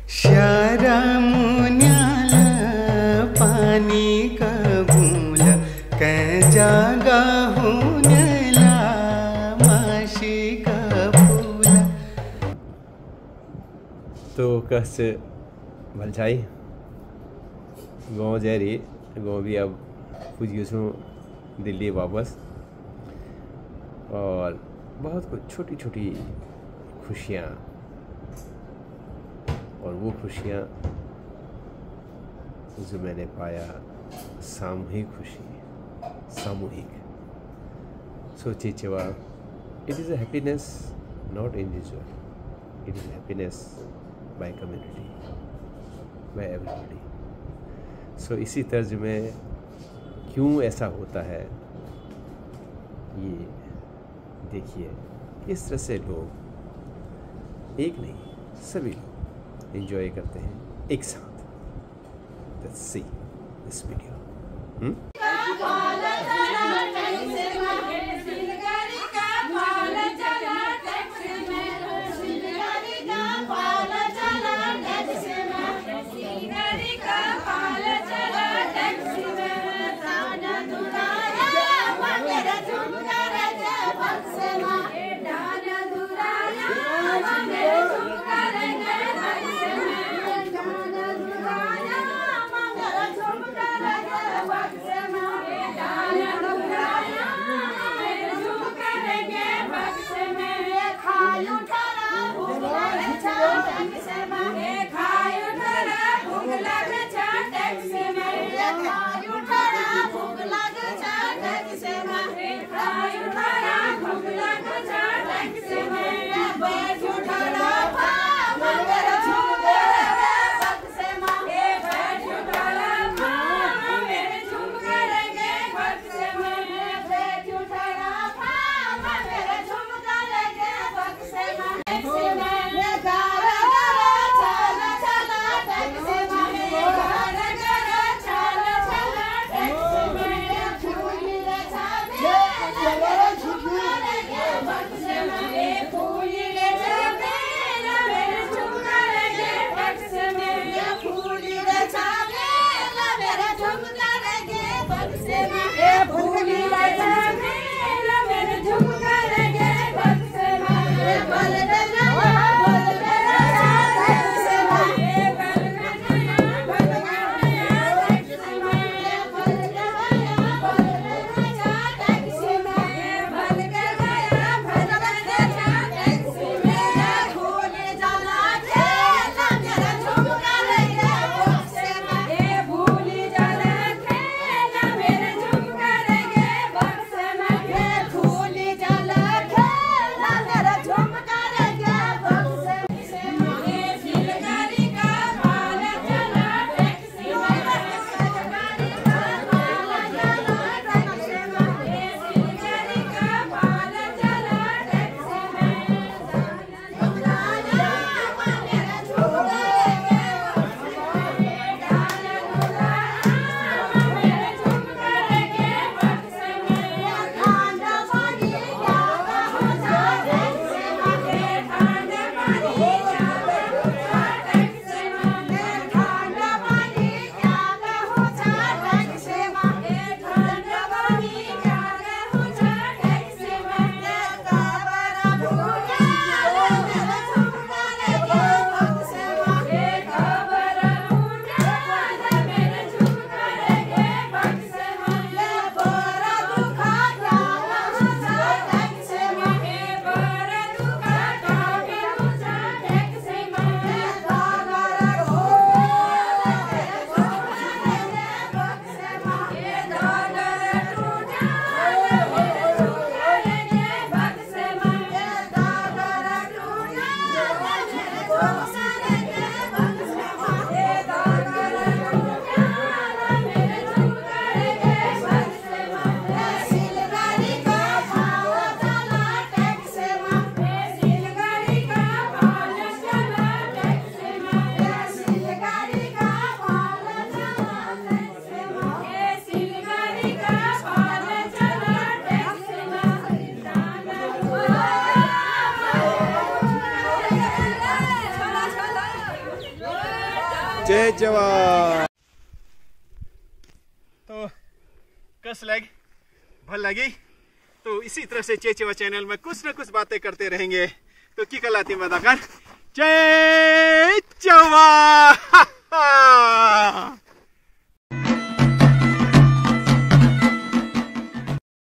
श्यारा मुन्याला पानी का बूला कै जागा हुन्याला माशी का फूला। तो कस भलछाई गाँव जा रही गाँव भी अब कुछ यूँ दिल्ली वापस, और बहुत कुछ छोटी छोटी खुशियाँ, और वो खुशियाँ जो मैंने पाया सामूहिक खुशी, सामूहिक सोचे जवाब। It is a happiness not individual, it is happiness by community, by everybody. So इसी तर्ज में क्यों ऐसा होता है, ये देखिए किस तरह से लोग, एक नहीं सभी लोग एंजॉय करते हैं एक साथ। Let's see this video. जय जवान। तो कस लग भल लगी। तो इसी तरह से चेचेवा चैनल में कुछ न कुछ बातें करते रहेंगे। तो की कलाती मदाकर जय जवान।